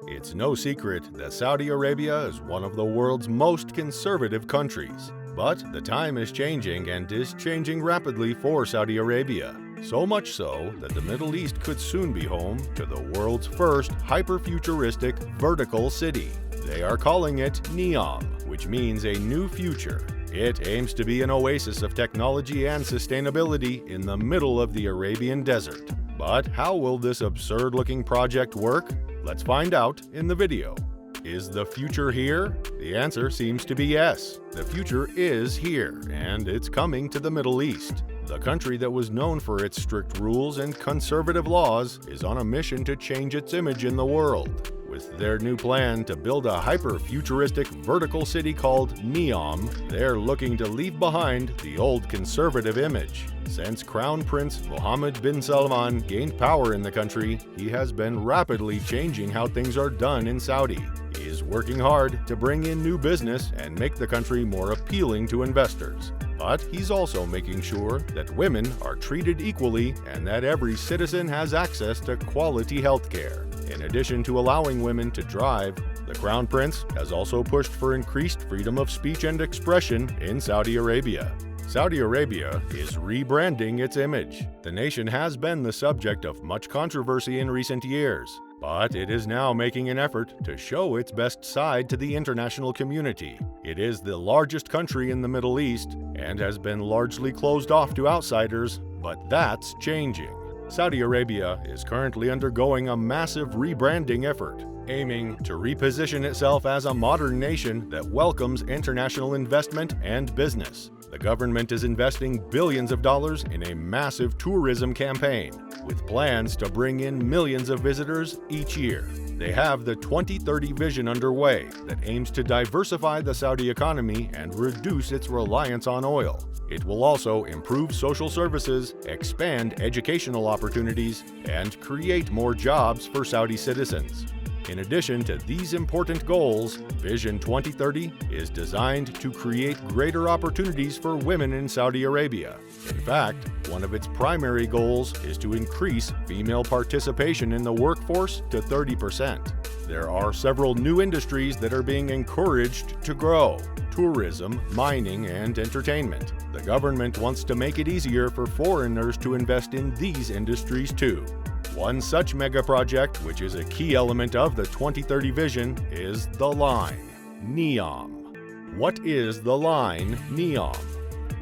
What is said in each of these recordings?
It's no secret that Saudi Arabia is one of the world's most conservative countries. But the time is changing and is changing rapidly for Saudi Arabia. So much so that the Middle East could soon be home to the world's first hyper-futuristic vertical city. They are calling it NEOM, which means a new future. It aims to be an oasis of technology and sustainability in the middle of the Arabian desert. But how will this absurd-looking project work? Let's find out in the video. Is the future here? The answer seems to be yes. The future is here, and it's coming to the Middle East. The country that was known for its strict rules and conservative laws is on a mission to change its image in the world. With their new plan to build a hyper-futuristic vertical city called NEOM, they're looking to leave behind the old conservative image. Since Crown Prince Mohammed bin Salman gained power in the country, he has been rapidly changing how things are done in Saudi. He is working hard to bring in new business and make the country more appealing to investors. But he's also making sure that women are treated equally and that every citizen has access to quality health care. In addition to allowing women to drive, the Crown Prince has also pushed for increased freedom of speech and expression in Saudi Arabia. Saudi Arabia is rebranding its image. The nation has been the subject of much controversy in recent years, but it is now making an effort to show its best side to the international community. It is the largest country in the Middle East and has been largely closed off to outsiders, but that's changing. Saudi Arabia is currently undergoing a massive rebranding effort, aiming to reposition itself as a modern nation that welcomes international investment and business. The government is investing billions of dollars in a massive tourism campaign, with plans to bring in millions of visitors each year. They have the 2030 vision underway that aims to diversify the Saudi economy and reduce its reliance on oil. It will also improve social services, expand educational opportunities, and create more jobs for Saudi citizens. In addition to these important goals, Vision 2030 is designed to create greater opportunities for women in Saudi Arabia. In fact, one of its primary goals is to increase female participation in the workforce to 30%. There are several new industries that are being encouraged to grow: tourism, mining, and entertainment. The government wants to make it easier for foreigners to invest in these industries too. One such mega project, which is a key element of the 2030 vision, is the Line NEOM. What is the Line NEOM?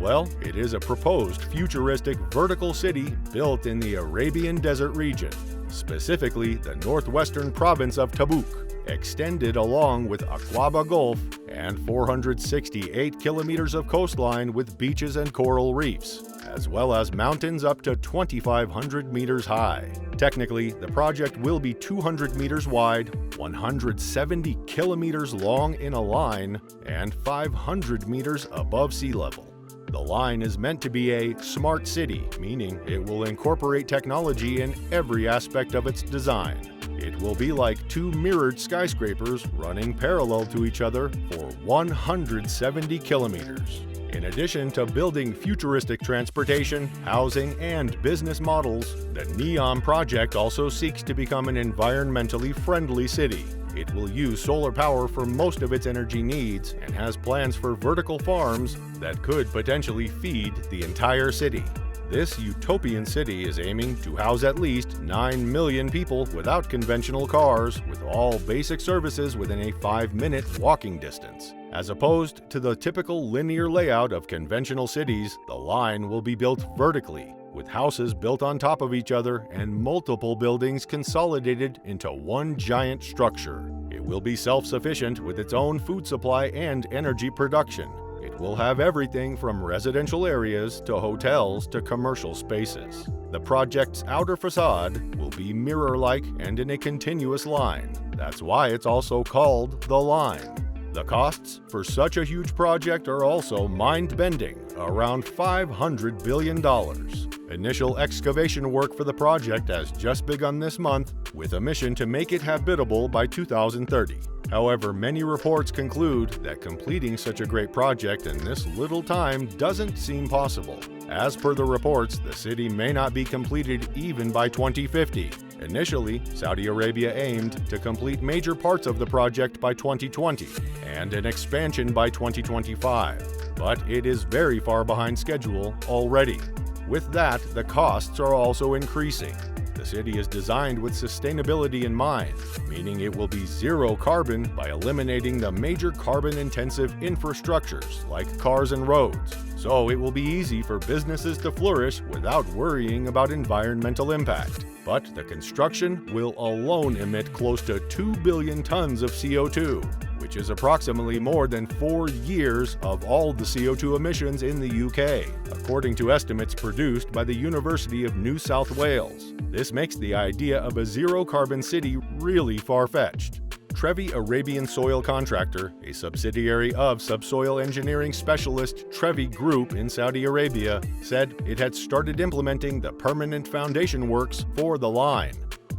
Well, it is a proposed futuristic vertical city built in the Arabian Desert region, specifically the northwestern province of Tabuk, extended along with Aqaba Gulf and 468 kilometers of coastline with beaches and coral reefs, as well as mountains up to 2,500 meters high. Technically, the project will be 200 meters wide, 170 kilometers long in a line, and 500 meters above sea level. The line is meant to be a smart city, meaning it will incorporate technology in every aspect of its design. It will be like two mirrored skyscrapers running parallel to each other for 170 kilometers. In addition to building futuristic transportation, housing, and business models, the NEOM project also seeks to become an environmentally friendly city. It will use solar power for most of its energy needs and has plans for vertical farms that could potentially feed the entire city. This utopian city is aiming to house at least 9 million people without conventional cars, with all basic services within a 5-minute walking distance. As opposed to the typical linear layout of conventional cities, the line will be built vertically, with houses built on top of each other and multiple buildings consolidated into one giant structure. It will be self-sufficient with its own food supply and energy production. It will have everything from residential areas to hotels to commercial spaces. The project's outer facade will be mirror-like and in a continuous line. That's why it's also called the Line. The costs for such a huge project are also mind-bending, around $500 billion. Initial excavation work for the project has just begun this month, with a mission to make it habitable by 2030. However, many reports conclude that completing such a great project in this little time doesn't seem possible. As per the reports, the city may not be completed even by 2050, Initially, Saudi Arabia aimed to complete major parts of the project by 2020 and an expansion by 2025, but it is very far behind schedule already. With that, the costs are also increasing. The city is designed with sustainability in mind, meaning it will be zero carbon by eliminating the major carbon-intensive infrastructures like cars and roads, so it will be easy for businesses to flourish without worrying about environmental impact. But the construction will alone emit close to 2 billion tons of CO2, which is approximately more than 4 years of all the CO2 emissions in the UK, according to estimates produced by the University of New South Wales. This makes the idea of a zero-carbon city really far-fetched. Trevi Arabian Soil Contractor, a subsidiary of subsoil engineering specialist Trevi Group in Saudi Arabia, said it had started implementing the permanent foundation works for the line.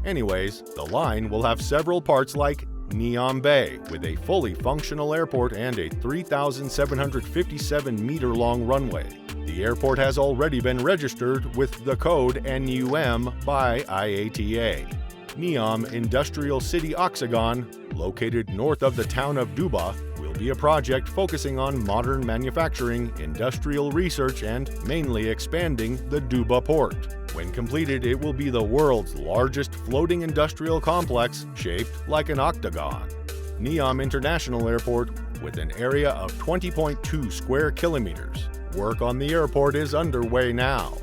Anyways, the line will have several parts like NEOM Bay, with a fully functional airport and a 3,757-meter-long runway. The airport has already been registered with the code NEOM by IATA. NEOM Industrial City Oxagon, located north of the town of Duba, will be a project focusing on modern manufacturing, industrial research, and mainly expanding the Duba port. When completed, it will be the world's largest floating industrial complex shaped like an octagon. NEOM International Airport, with an area of 20.2 square kilometers. Work on the airport is underway now.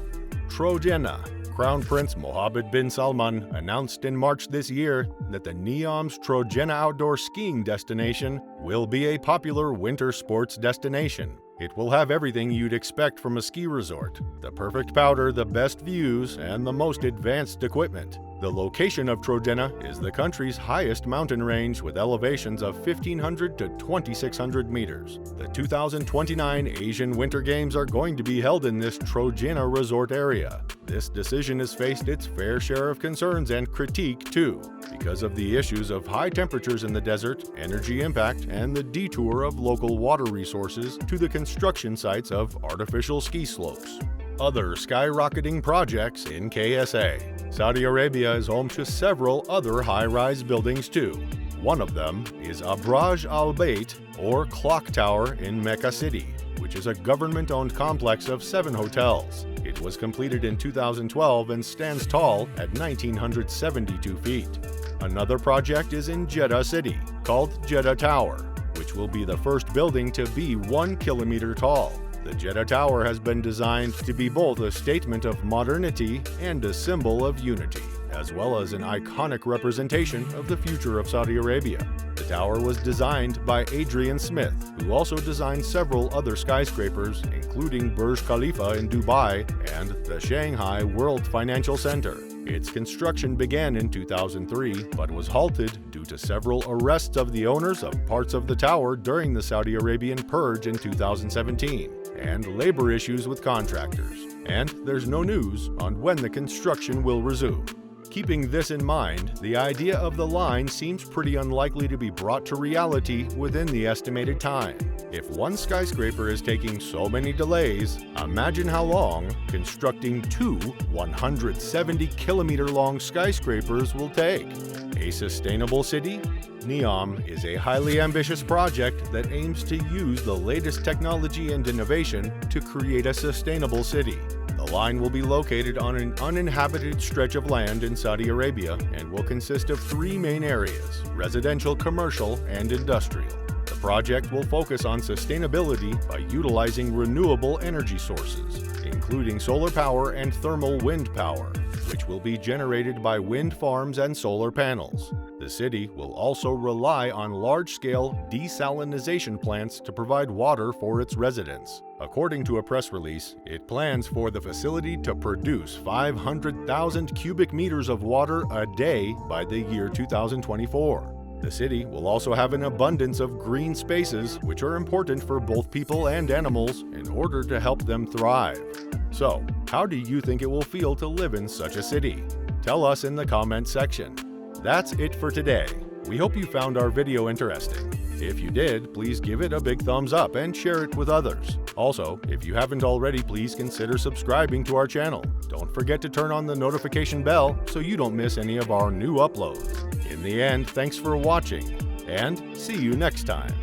Trojena. Crown Prince Mohammed bin Salman announced in March this year that the NEOM's Trojena outdoor skiing destination will be a popular winter sports destination. It will have everything you'd expect from a ski resort: the perfect powder, the best views, and the most advanced equipment. The location of Trojena is the country's highest mountain range with elevations of 1,500 to 2,600 meters. The 2029 Asian Winter Games are going to be held in this Trojena resort area. This decision has faced its fair share of concerns and critique too, because of the issues of high temperatures in the desert, energy impact, and the detour of local water resources to the construction sites of artificial ski slopes. Other skyrocketing projects in KSA. Saudi Arabia is home to several other high-rise buildings too. One of them is Abraj Al Bait, or Clock Tower in Mecca City, which is a government-owned complex of 7 hotels. It was completed in 2012 and stands tall at 1,972 feet. Another project is in Jeddah City, called Jeddah Tower, which will be the first building to be 1 kilometer tall. The Jeddah Tower has been designed to be both a statement of modernity and a symbol of unity, as well as an iconic representation of the future of Saudi Arabia. The tower was designed by Adrian Smith, who also designed several other skyscrapers, including Burj Khalifa in Dubai and the Shanghai World Financial Center. Its construction began in 2003, but was halted due to several arrests of the owners of parts of the tower during the Saudi Arabian purge in 2017, and labor issues with contractors. And there's no news on when the construction will resume. Keeping this in mind, the idea of the line seems pretty unlikely to be brought to reality within the estimated time. If one skyscraper is taking so many delays, imagine how long constructing 2 170-kilometer-long skyscrapers will take. A sustainable city? NEOM is a highly ambitious project that aims to use the latest technology and innovation to create a sustainable city. The line will be located on an uninhabited stretch of land in Saudi Arabia and will consist of 3 main areas: residential, commercial, and industrial. The project will focus on sustainability by utilizing renewable energy sources, including solar power and thermal wind power, which will be generated by wind farms and solar panels. The city will also rely on large-scale desalination plants to provide water for its residents. According to a press release, it plans for the facility to produce 500,000 cubic meters of water a day by the year 2024. The city will also have an abundance of green spaces, which are important for both people and animals in order to help them thrive. So, how do you think it will feel to live in such a city? Tell us in the comment section. That's it for today. We hope you found our video interesting. If you did, please give it a big thumbs up and share it with others. Also, if you haven't already, please consider subscribing to our channel. Don't forget to turn on the notification bell so you don't miss any of our new uploads. In the end, thanks for watching, and see you next time.